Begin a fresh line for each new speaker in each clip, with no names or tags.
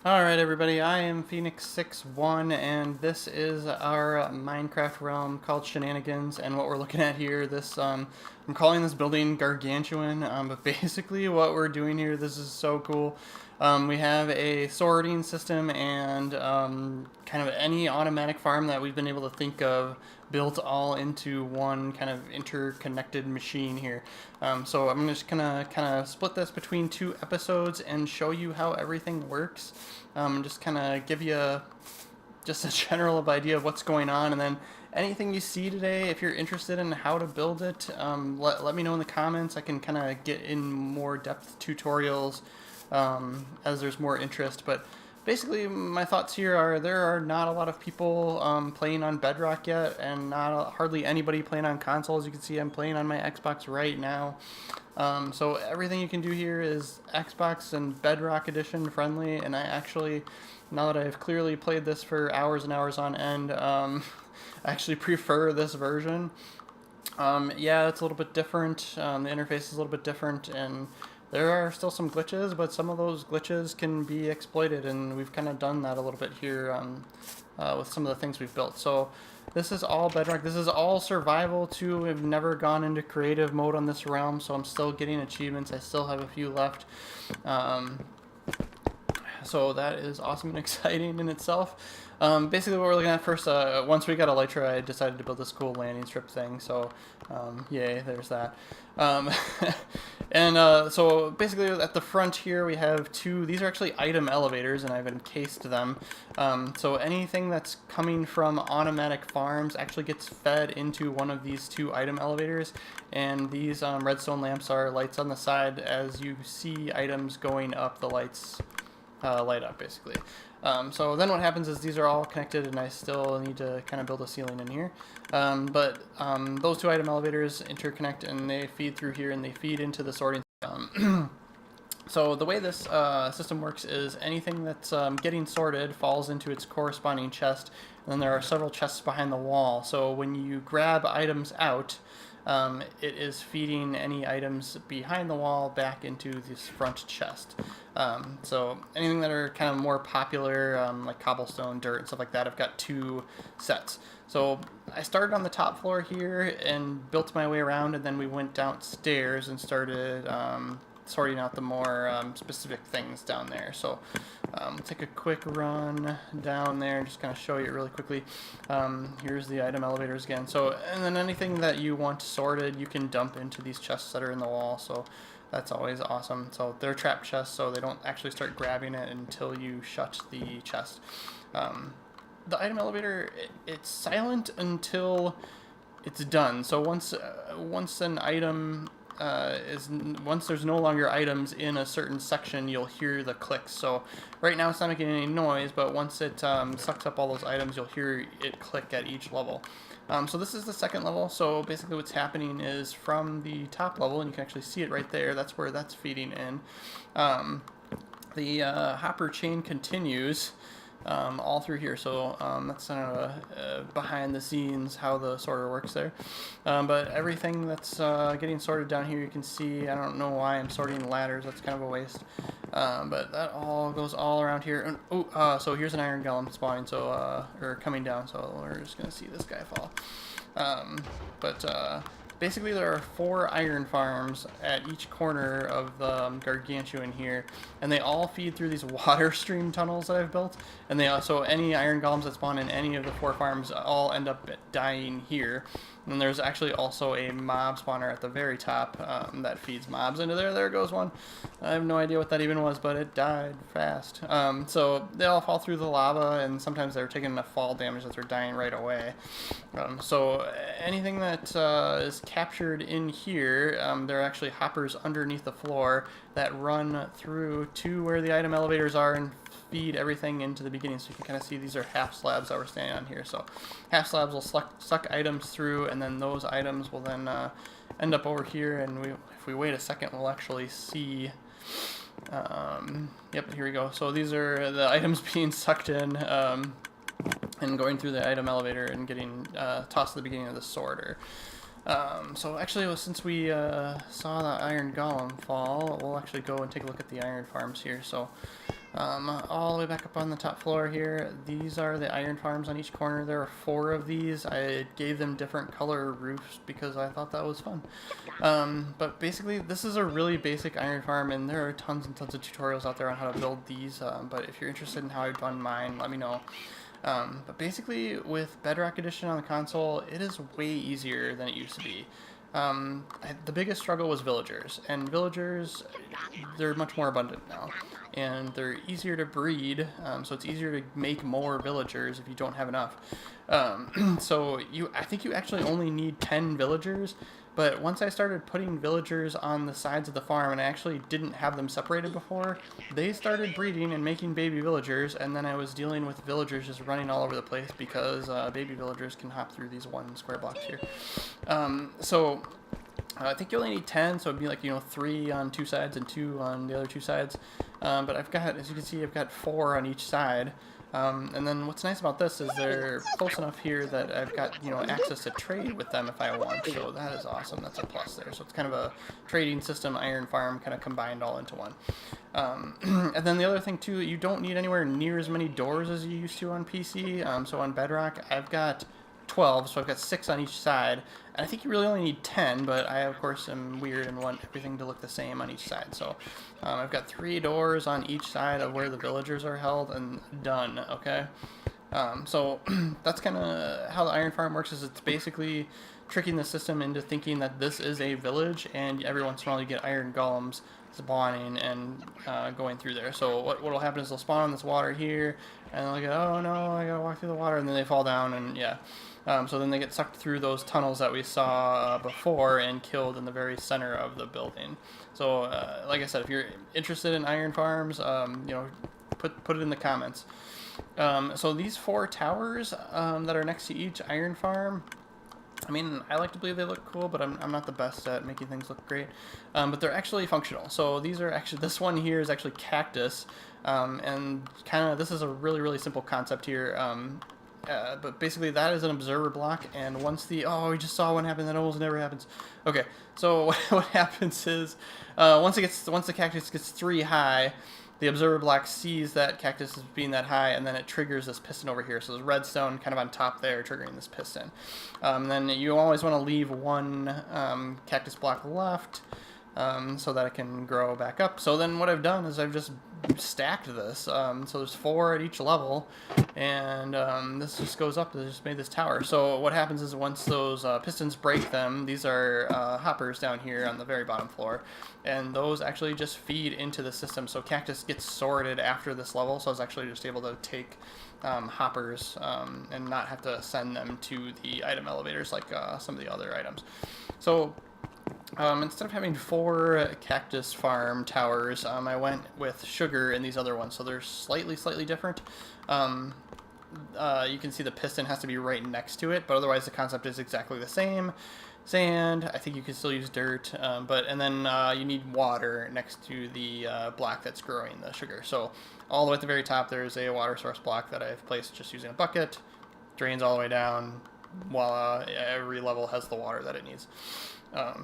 Alright everybody, I am Phoenix61 and this is our Minecraft realm called Shenanigans, and what we're looking at here, I'm calling this building Gargantuan, but basically what we're doing here, this is so cool. We have a sorting system and kind of any automatic farm that we've been able to think of built all into one kind of interconnected machine here. So I'm just gonna kind of split this between two episodes and show you how everything works. Just kind of give you just a general idea of what's going on, and then anything you see today, if you're interested in how to build it, let me know in the comments. I can kind of get in more depth tutorials as there's more interest, but basically my thoughts here are there are not a lot of people playing on Bedrock yet, and hardly anybody playing on console. As you can see, I'm playing on my Xbox right now. So everything you can do here is Xbox and Bedrock Edition friendly, and I actually, now that I've clearly played this for hours and hours on end, I actually prefer this version. Yeah, it's a little bit different. The interface is a little bit different, and there are still some glitches, but some of those glitches can be exploited, and we've kind of done that a little bit here with some of the things we've built. So this is all Bedrock. This is all survival too. We've never gone into creative mode on this realm, so I'm still getting achievements. I still have a few left. So that is awesome and exciting in itself. Basically what we're looking at first, once we got Elytra, I decided to build this cool landing strip thing, so yay, there's that. So basically at the front here we have these are actually item elevators, and I've encased them. So anything that's coming from automatic farms actually gets fed into one of these two item elevators, and these redstone lamps are lights on the side. As you see items going up, the lights light up basically. So then what happens is these are all connected, and I still need to kind of build a ceiling in here. But those two item elevators interconnect, and they feed through here, and they feed into the sorting. So the way this system works is anything that's getting sorted falls into its corresponding chest, and then there are several chests behind the wall. So when you grab items out, it is feeding any items behind the wall back into this front chest. So anything that are kind of more popular, like cobblestone, dirt, and stuff like that, I've got two sets. So I started on the top floor here and built my way around, and then we went downstairs and started sorting out the more specific things down there. So take a quick run down there and just kind of show you really quickly. Here's the item elevators again. So, and then anything that you want sorted, you can dump into these chests that are in the wall. So that's always awesome. So they're trap chests, so they don't actually start grabbing it until you shut the chest. The item elevator, it's silent until it's done. So once an item once there's no longer items in a certain section, you'll hear the clicks. So right now it's not making any noise, but once it sucks up all those items, you'll hear it click at each level. So this is the second level. So basically what's happening is from the top level, and you can actually see it right there, that's where that's feeding in. The hopper chain continues all through here, so that's kind of behind the scenes how the sorter works there. But everything that's getting sorted down here, you can see, I don't know why I'm sorting ladders, that's kind of a waste. But that all goes all around here. And, so here's an iron golem spawning, so or coming down, so we're just gonna see this guy fall. Basically there are 4 iron farms at each corner of the Gargantuan here, and they all feed through these water stream tunnels that I've built, and they also, any iron golems that spawn in any of the 4 farms all end up dying here. And then there's actually also a mob spawner at the very top that feeds mobs into there. There goes one. I have no idea what that even was, but it died fast. So they all fall through the lava, and sometimes they're taking enough fall damage that they're dying right away. So anything that is captured in here, there are actually hoppers underneath the floor that run through to where the item elevators are and feed everything into the beginning. So you can kind of see these are half slabs that we're standing on here. So half slabs will suck items through, and then those items will then end up over here, and if we wait a second, we'll actually see. Yep, here we go. So these are the items being sucked in and going through the item elevator and getting tossed at the beginning of the sorter. So actually, since we saw the iron golem fall, we'll actually go and take a look at the iron farms here. So all the way back up on the top floor here, these are the iron farms on each corner. There are 4 of these. I gave them different color roofs because I thought that was fun. But basically, this is a really basic iron farm, and there are tons and tons of tutorials out there on how to build these. But if you're interested in how I've done mine, let me know. But basically, with Bedrock Edition on the console, it is way easier than it used to be. The biggest struggle was villagers, and villagers, they're much more abundant now, and they're easier to breed, so it's easier to make more villagers if you don't have enough. So I think you actually only need 10 villagers, but once I started putting villagers on the sides of the farm, and I actually didn't have them separated before, they started breeding and making baby villagers, and then I was dealing with villagers just running all over the place because baby villagers can hop through these 1 square blocks here. So I think you only need 10, so it'd be like, 3 on 2 sides and 2 on the other 2 sides. But I've got, as you can see, I've got 4 on each side. And then what's nice about this is they're close enough here that I've got, access to trade with them if I want. So that is awesome. That's a plus there. So it's kind of a trading system, iron farm, kind of combined all into one. And then the other thing too, you don't need anywhere near as many doors as you used to on PC. So on Bedrock, I've got 12, so I've got 6 on each side, and I think you really only need 10, but I of course am weird and want everything to look the same on each side. So I've got 3 doors on each side of where the villagers are held, and done. Okay, so that's kind of how the iron farm works. Is it's basically tricking the system into thinking that this is a village, and every once in a while you get iron golems spawning and going through there. So what will happen is they'll spawn on this water here, and they'll go, oh no, I gotta walk through the water, and then they fall down, and yeah. So then they get sucked through those tunnels that we saw before and killed in the very center of the building. So like I said, if you're interested in iron farms, put it in the comments. So these 4 towers that are next to each iron farm, I mean, I like to believe they look cool, but I'm not the best at making things look great. But they're actually functional. So these are actually, this one here is actually cactus, and kind of, this is a really, really simple concept here. But basically that is an observer block, and once we just saw what happened, that almost never happens. Okay, so what happens is, once the cactus gets 3 high, the observer block sees that cactus as being that high, and then it triggers this piston over here. So there's redstone kind of on top there triggering this piston. Then you always want to leave 1 cactus block left, so that it can grow back up. So then what I've done is I've just stacked this. So there's 4 at each level, and this just goes up. They just made this tower. So what happens is once those pistons break them, these are hoppers down here on the very bottom floor, and those actually just feed into the system. So cactus gets sorted after this level, so I was actually just able to take hoppers and not have to send them to the item elevators like some of the other items. So instead of having 4 cactus farm towers, I went with sugar in these other ones, so they're slightly different. You can see the piston has to be right next to it, but otherwise the concept is exactly the same. Sand, I think you can still use dirt, and then you need water next to the block that's growing the sugar. So all the way at the very top there's a water source block that I've placed just using a bucket, drains all the way down, voila, every level has the water that it needs.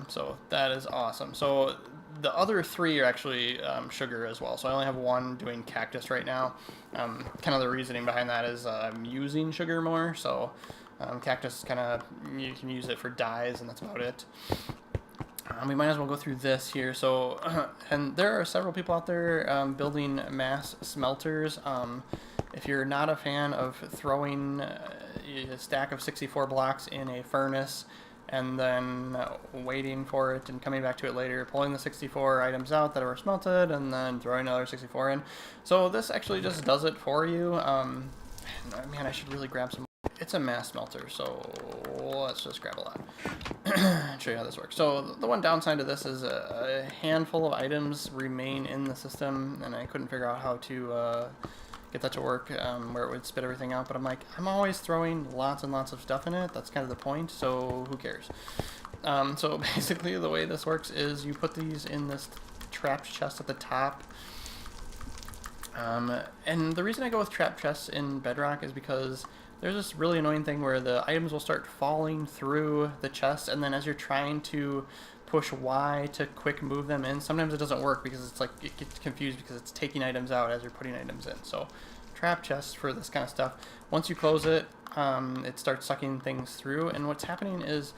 So that is awesome. So the other 3 are actually sugar as well. So I only have 1 doing cactus right now. Kind of the reasoning behind that is I'm using sugar more. So cactus kind of, you can use it for dyes, and that's about it. We might as well go through this here. So, and there are several people out there building mass smelters. If you're not a fan of throwing a stack of 64 blocks in a furnace and then waiting for it and coming back to it later, pulling the 64 items out that were smelted, and then throwing another 64 in. So this actually just does it for you. Man, I should really grab some. It's a mass smelter, so let's just grab a lot and show you how this works. So the one downside to this is a handful of items remain in the system, and I couldn't figure out how to get that to work where it would spit everything out. But I'm like, I'm always throwing lots and lots of stuff in it. That's kind of the point, so who cares? So basically the way this works is you put these in this trapped chest at the top. And the reason I go with trap chests in Bedrock is because there's this really annoying thing where the items will start falling through the chest, and then as you're trying to push Y to quick move them in, sometimes it doesn't work because it's like it gets confused because it's taking items out as you're putting items in. So trap chests for this kind of stuff. Once you close it, it starts sucking things through, and what's happening is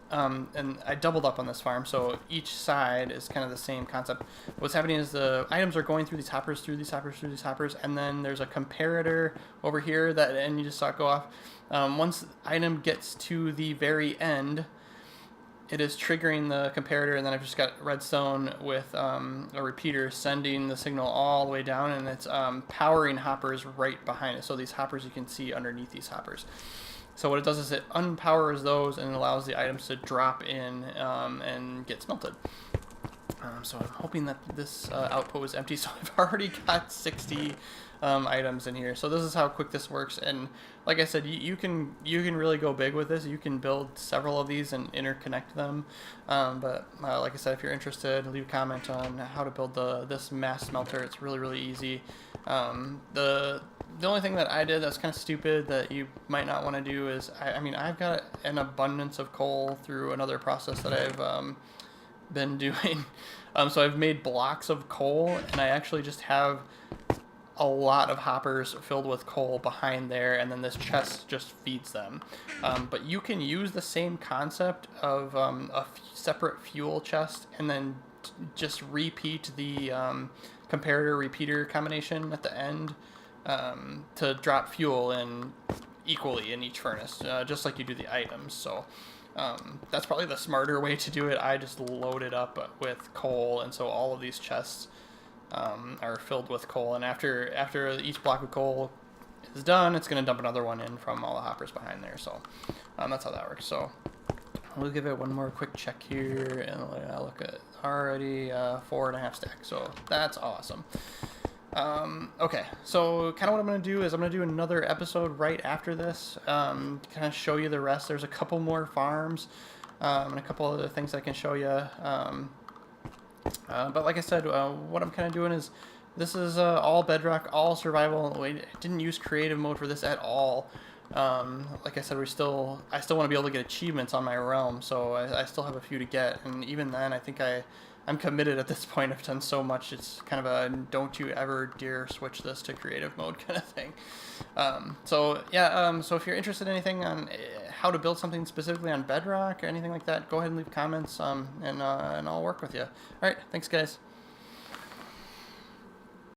and I doubled up on this farm, so each side is kind of the same concept. What's happening is the items are going through these hoppers, and then there's a comparator over here that, and you just saw it go off. Once the item gets to the very end, it is triggering the comparator, and then I've just got redstone with a repeater sending the signal all the way down, and it's powering hoppers right behind it. So these hoppers, you can see underneath these hoppers. So what it does is it unpowers those and allows the items to drop in and get smelted. So I'm hoping that this output was empty. So I've already got 60 items in here. So this is how quick this works. And like I said, you can really go big with this. You can build several of these and interconnect them. But like I said, if you're interested, leave a comment on how to build this mass smelter. It's really, really easy. The only thing that I did that's kind of stupid that you might not want to do is, I mean, I've got an abundance of coal through another process that I've been doing. So I've made blocks of coal, and I actually just have a lot of hoppers filled with coal behind there, and then this chest just feeds them. But you can use the same concept of a separate fuel chest, and then just repeat the comparator repeater combination at the end to drop fuel in equally in each furnace, just like you do the items. So that's probably the smarter way to do it. I just load it up with coal, and so all of these chests are filled with coal, and after each block of coal is done, it's going to dump another one in from all the hoppers behind there. So that's how that works. So we'll give it one more quick check here, and I look at already 4.5 stacks, so that's awesome. Okay, so kind of what I'm going to do is I'm going to do another episode right after this, kind of show you the rest. There's a couple more farms and a couple other things I can show you. But like I said, what I'm kind of doing is this is all Bedrock, all survival. We didn't use creative mode for this at all. Like I said, I still want to be able to get achievements on my realm, so I still have a few to get, and even then I think I'm committed at this point. I've done so much, it's kind of a don't you ever dare switch this to creative mode kind of thing. So yeah, so if you're interested in anything on how to build something specifically on Bedrock or anything like that, go ahead and leave comments, and I'll work with you. Alright, thanks guys.